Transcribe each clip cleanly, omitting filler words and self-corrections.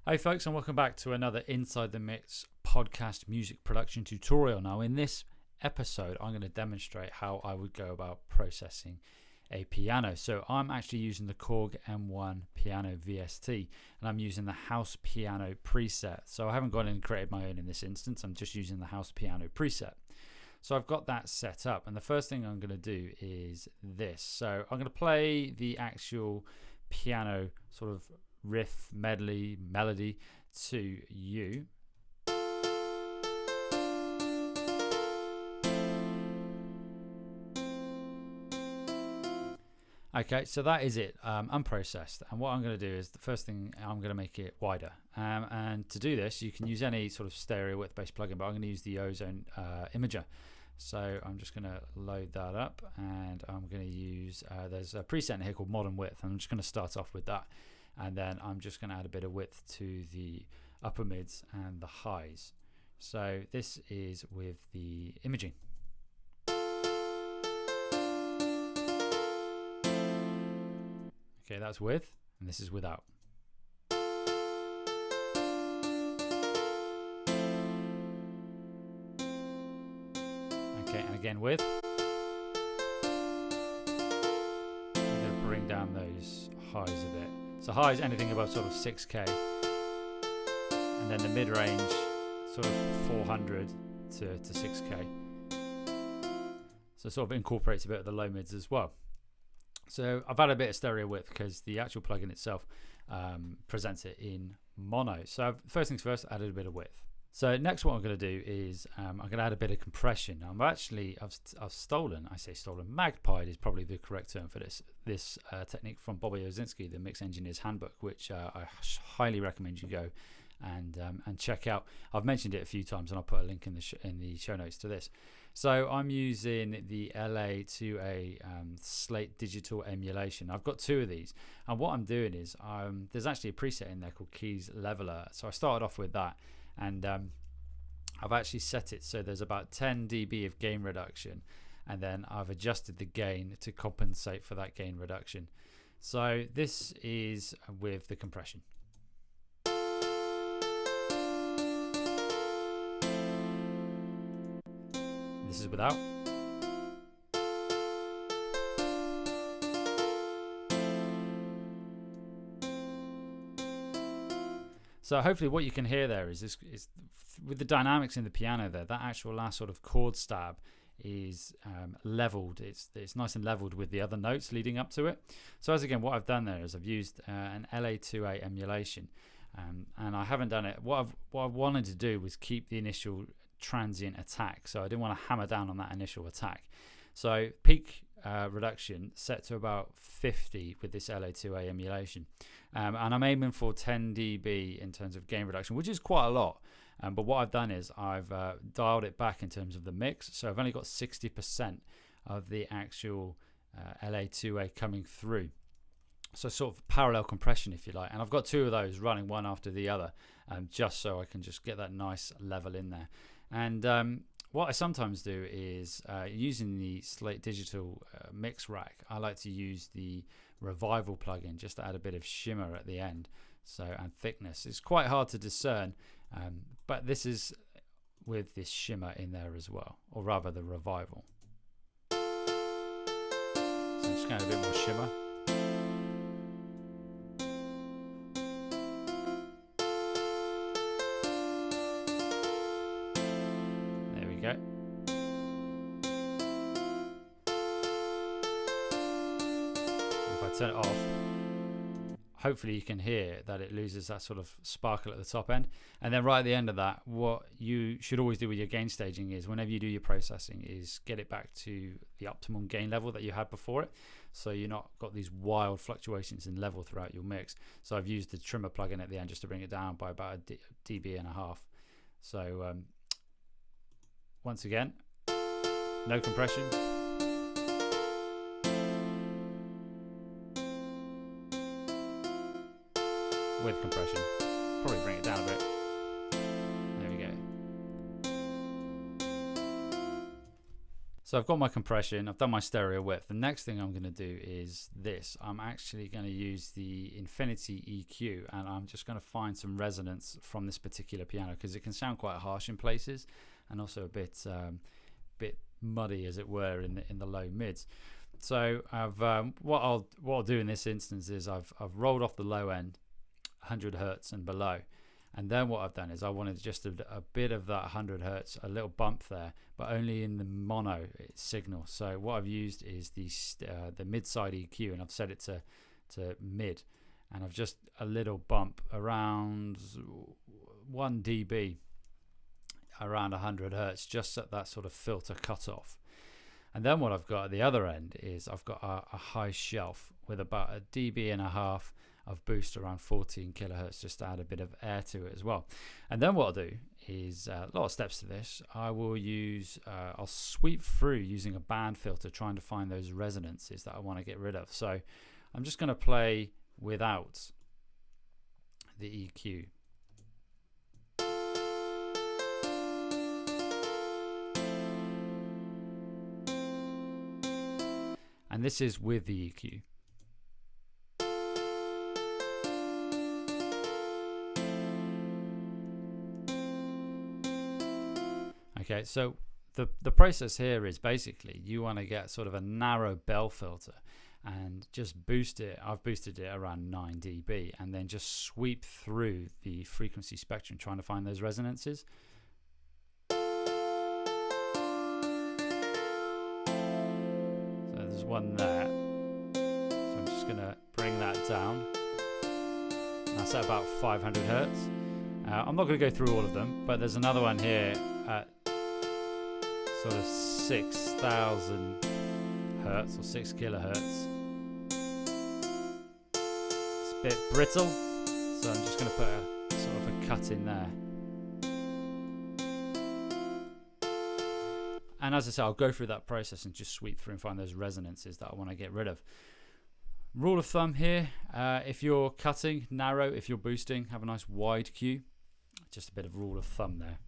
Hey folks, and welcome back to another Inside the Mix podcast music production tutorial. Now in this episode I'm going to demonstrate how I would go about processing a piano. So I'm actually using the Korg M1 piano VST, and I'm using the house piano preset. So I haven't gone in and created my own in this instance, I'm just using the house piano preset. So I've got that set up, and the first thing I'm going to do is this. So I'm going to play the actual piano sort of riff melody to you. Okay, so that is it, unprocessed. And what I'm going to do is the first thing, I'm going to make it wider. And to do this, you can use any sort of stereo width based plugin, but I'm going to use the Ozone Imager. So I'm just going to load that up, and I'm going to use, there's a preset in here called Modern Width, and I'm just going to start off with that. And then I'm just going to add a bit of width to the upper mids and the highs. So this is with the imaging. Okay, that's with, and this is without. Okay, and again with. I'm going to bring down those highs a bit. So high is anything above sort of 6K, and then the mid-range sort of 400 to 6K. So sort of incorporates a bit of the low mids as well. So I've added a bit of stereo width because the actual plugin itself presents it in mono. So first things first, added a bit of width. So next what I'm going to do is I'm going to add a bit of compression. Now I've stolen, magpied is probably the correct term for this technique from Bobby Osinski, the Mix Engineer's Handbook, which I highly recommend you go and check out. I've mentioned it a few times, and I'll put a link in the show notes to this. So I'm using the LA2A Slate digital emulation. I've got two of these, and what I'm doing is there's actually a preset in there called Keys Leveler. So I started off with that. And I've actually set it so there's about 10 dB of gain reduction, and then I've adjusted the gain to compensate for that gain reduction. So this is with the compression. This is without. So hopefully what you can hear there is with the dynamics in the piano there, that actual last sort of chord stab is leveled. It's nice and leveled with the other notes leading up to it. So as again, what I've done there is I've used an LA2A emulation, and I haven't done it. What I wanted to do was keep the initial transient attack. So I didn't want to hammer down on that initial attack. So peak reduction set to about 50 with this LA2A emulation, and I'm aiming for 10 dB in terms of gain reduction, which is quite a lot. But what I've done is I've dialed it back in terms of the mix, so I've only got 60% of the actual LA2A coming through. So sort of parallel compression, if you like, and I've got two of those running one after the other, just so I can just get that nice level in there. And what I sometimes do is using the Slate Digital Mix Rack, I like to use the Revival plugin just to add a bit of shimmer at the end, and thickness. It's quite hard to discern, but this is with this shimmer in there as well, or rather the Revival. So I'm just going to add a bit more shimmer. Go. If I turn it off, hopefully you can hear that it loses that sort of sparkle at the top end. And then right at the end of that, what you should always do with your gain staging is whenever you do your processing is get it back to the optimum gain level that you had before it, so you're not got these wild fluctuations in level throughout your mix. So I've used the trimmer plugin at the end just to bring it down by about a dB and a half. So once again, no compression. With compression. Probably bring it down a bit. There we go. So I've got my compression, I've done my stereo width. The next thing I'm going to do is this. I'm actually going to use the Infinity EQ, and I'm just going to find some resonance from this particular piano, because it can sound quite harsh in places and also a bit muddy, as it were, in the low mids. So I've what I'll do in this instance is I've rolled off the low end 100 hertz and below. And then what I've done is I wanted just a bit of that 100 hertz, a little bump there, but only in the mono signal. So what I've used is the mid-side EQ, and I've set it to mid, and I've just a little bump around 1 dB around 100 hertz, just at that sort of filter cutoff. And then what I've got at the other end is I've got a high shelf with about 1.5 dB of boost around 14 kilohertz, just to add a bit of air to it as well. And then what I'll do is a lot of steps to this. I will use I'll sweep through using a band filter, trying to find those resonances that I want to get rid of. So I'm just going to play without the EQ. And this is with the EQ. Okay, so the process here is basically you want to get sort of a narrow bell filter and just boost it. I've boosted it around 9 dB, and then just sweep through the frequency spectrum trying to find those resonances. So there's one there. So I'm just going to bring that down. That's at about 500 hertz. I'm not going to go through all of them, but there's another one here at sort of 6,000 hertz or 6 kilohertz. It's a bit brittle, so I'm just going to put a sort of a cut in there. And as I say, I'll go through that process and just sweep through and find those resonances that I want to get rid of. Rule of thumb here, if you're cutting, narrow. If you're boosting, have a nice wide Q. Just a bit of rule of thumb there.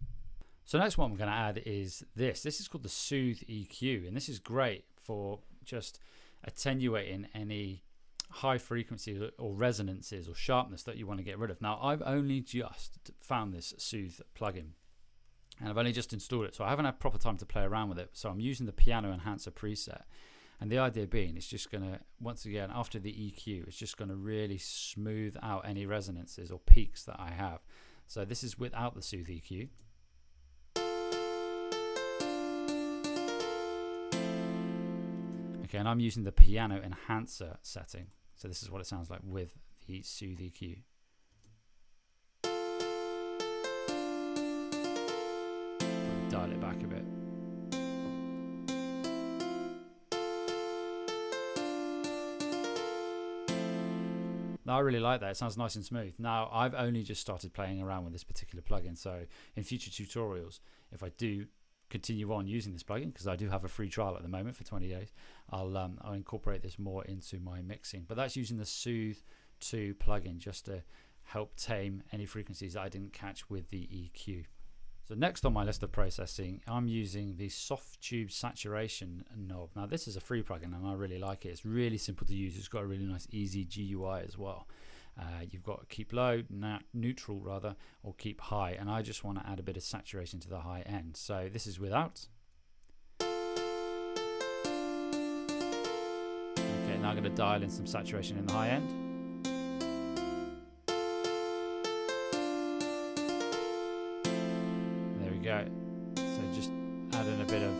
So next one I'm going to add is this. This is called the Soothe EQ, and this is great for just attenuating any high frequencies or resonances or sharpness that you want to get rid of. Now, I've only just found this Soothe plugin, and I've only just installed it, so I haven't had proper time to play around with it. So I'm using the piano enhancer preset, and the idea being it's just going to, once again, after the EQ, it's just going to really smooth out any resonances or peaks that I have. So this is without the Soothe EQ. Okay, and I'm using the piano enhancer setting. So this is what it sounds like with the Soothe EQ. Dial it back a bit. Now, I really like that. It sounds nice and smooth. Now, I've only just started playing around with this particular plugin, so in future tutorials, if I do continue on using this plugin, because I do have a free trial at the moment for 20 days, I'll incorporate this more into my mixing. But that's using the Soothe 2 plugin just to help tame any frequencies that I didn't catch with the EQ. So next on my list of processing, I'm using the Soft Tube Saturation knob. Now this is a free plugin and I really like it. It's really simple to use. It's got a really nice easy GUI as well. You've got keep low, neutral rather, or keep high, and I just want to add a bit of saturation to the high end. So this is without. Okay, now I'm going to dial in some saturation in the high end. There we go. So just adding a bit of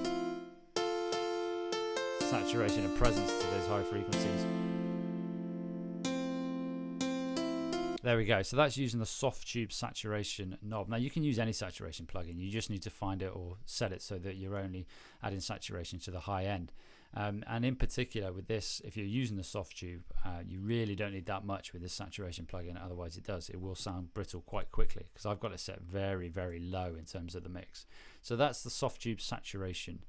saturation and presence to those high frequencies. There we go. So that's using the Soft Tube Saturation knob. Now you can use any saturation plugin. You just need to find it or set it so that you're only adding saturation to the high end. And in particular with this, if you're using the Soft Tube, you really don't need that much with this saturation plugin. Otherwise it will sound brittle quite quickly, because I've got it set very, very low in terms of the mix. So that's the Soft Tube Saturation.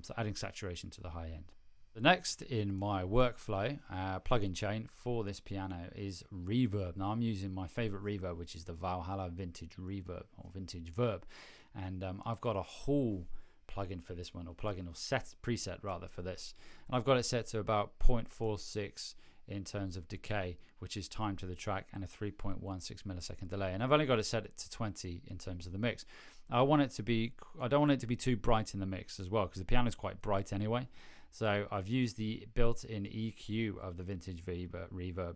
So adding saturation to the high end. The next in my workflow plugin chain for this piano is reverb. Now I'm using my favorite reverb, which is the Valhalla Vintage Reverb or Vintage Verb, and I've got a whole plugin for this one, or preset rather for this. And I've got it set to about 0.46 in terms of decay, which is time to the track, and a 3.16 millisecond delay. And I've only got it set to 20 in terms of the mix. I don't want it to be too bright in the mix as well, because the piano is quite bright anyway. So I've used the built-in EQ of the vintage reverb,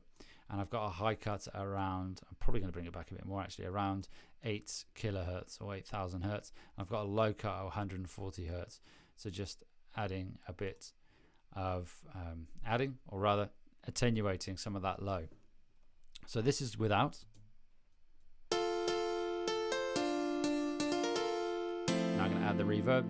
and I've got a high cut around, I'm probably going to bring it back a bit more actually, around 8 kilohertz or 8,000 hertz. I've got a low cut of 140 hertz. So just adding a bit of attenuating some of that low. So this is without. Now I'm going to add the reverb.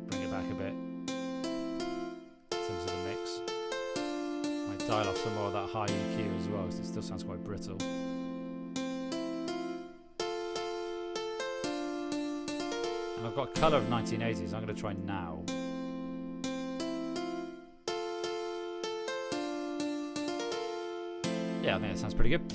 Bring it back a bit in terms of the mix. Might dial off some more of that high EQ as well, because it still sounds quite brittle. And I've got colour of 1980s. I'm going to try now. Yeah, I think that sounds pretty good.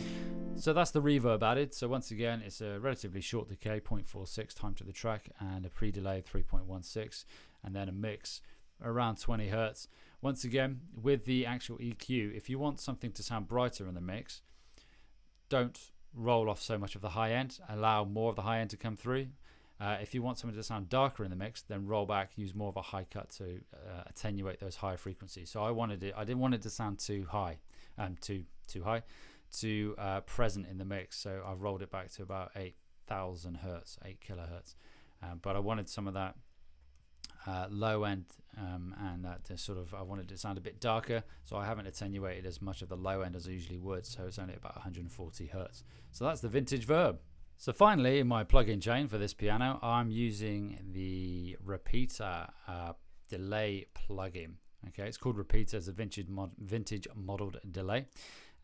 So that's the reverb added. So once again, it's a relatively short decay, 0.46 time to the track, and a pre-delay 3.16, and then a mix around 20 hertz. Once again, with the actual EQ, if you want something to sound brighter in the mix, don't roll off so much of the high end. Allow more of the high end to come through. If you want something to sound darker in the mix, then roll back, use more of a high cut to attenuate those higher frequencies. So I didn't want it to sound too high, too present in the mix. So I've rolled it back to about 8,000 hertz, 8 kilohertz. But I wanted some of that low end, and that I wanted it to sound a bit darker. So I haven't attenuated as much of the low end as I usually would. So it's only about 140 hertz. So that's the vintage verb. So finally, in my plugin chain for this piano, I'm using the repeater delay plugin. Okay, it's called repeater. It's a vintage modeled delay,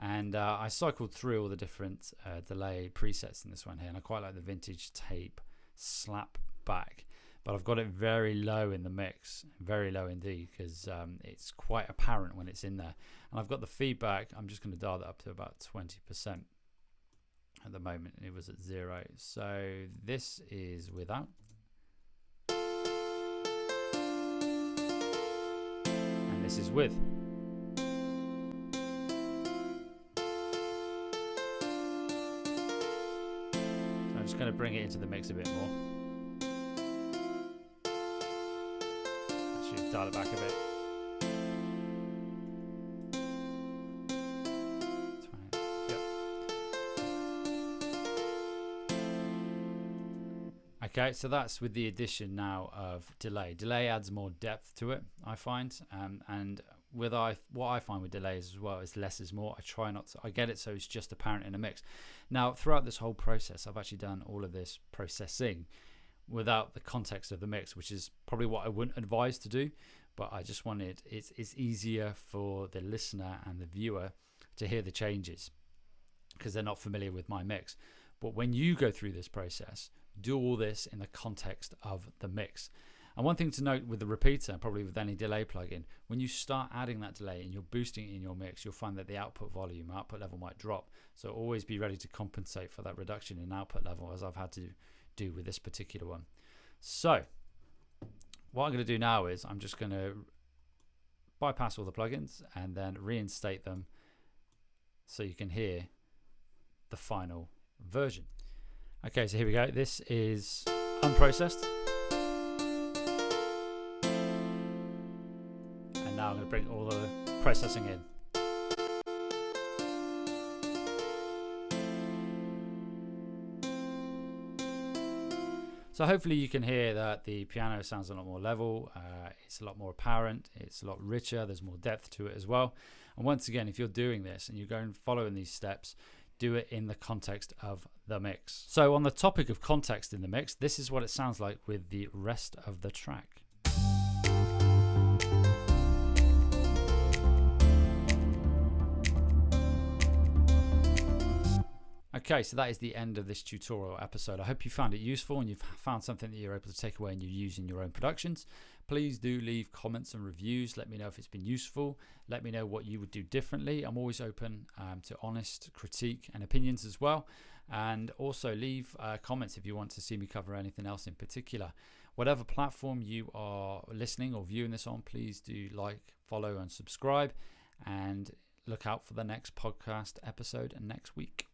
and I cycled through all the different delay presets in this one here, and I quite like the vintage tape slap back, but I've got it very low in the mix, very low indeed, because it's quite apparent when it's in there. And I've got the feedback. I'm just going to dial that up to about 20%. At the moment it was at 0. So this is without. And this is with. So I'm just going to bring it into the mix a bit more. Actually dial it back a bit. Okay, so that's with the addition now of delay. Delay adds more depth to it, I find, and with what I find with delays as well is less is more. I try not to. I get it so it's just apparent in a mix. Now, throughout this whole process, I've actually done all of this processing without the context of the mix, which is probably what I wouldn't advise to do. But I just wanted it's easier for the listener and the viewer to hear the changes because they're not familiar with my mix. But when you go through this process, do all this in the context of the mix. And one thing to note with the repeater, probably with any delay plugin, when you start adding that delay and you're boosting it in your mix, you'll find that the output level might drop. So always be ready to compensate for that reduction in output level, as I've had to do with this particular one. So what I'm going to do now is I'm just going to bypass all the plugins and then reinstate them so you can hear the final version. Okay, so here we go. This is unprocessed. And now I'm going to bring all the processing in. So hopefully you can hear that the piano sounds a lot more level. It's a lot more apparent. It's a lot richer. There's more depth to it as well. And once again, if you're doing this and you're going following these steps, do it in the context of the mix. So on the topic of context in the mix, this is what it sounds like with the rest of the track. Okay, so that is the end of this tutorial episode. I hope you found it useful and you've found something that you're able to take away and you use in your own productions. please do leave comments and reviews. Let me know if it's been useful. Let me know what you would do differently. I'm always open to honest critique and opinions as well. And also leave comments if you want to see me cover anything else in particular. Whatever platform you are listening or viewing this on, please do like, follow, and subscribe. And look out for the next podcast episode next week.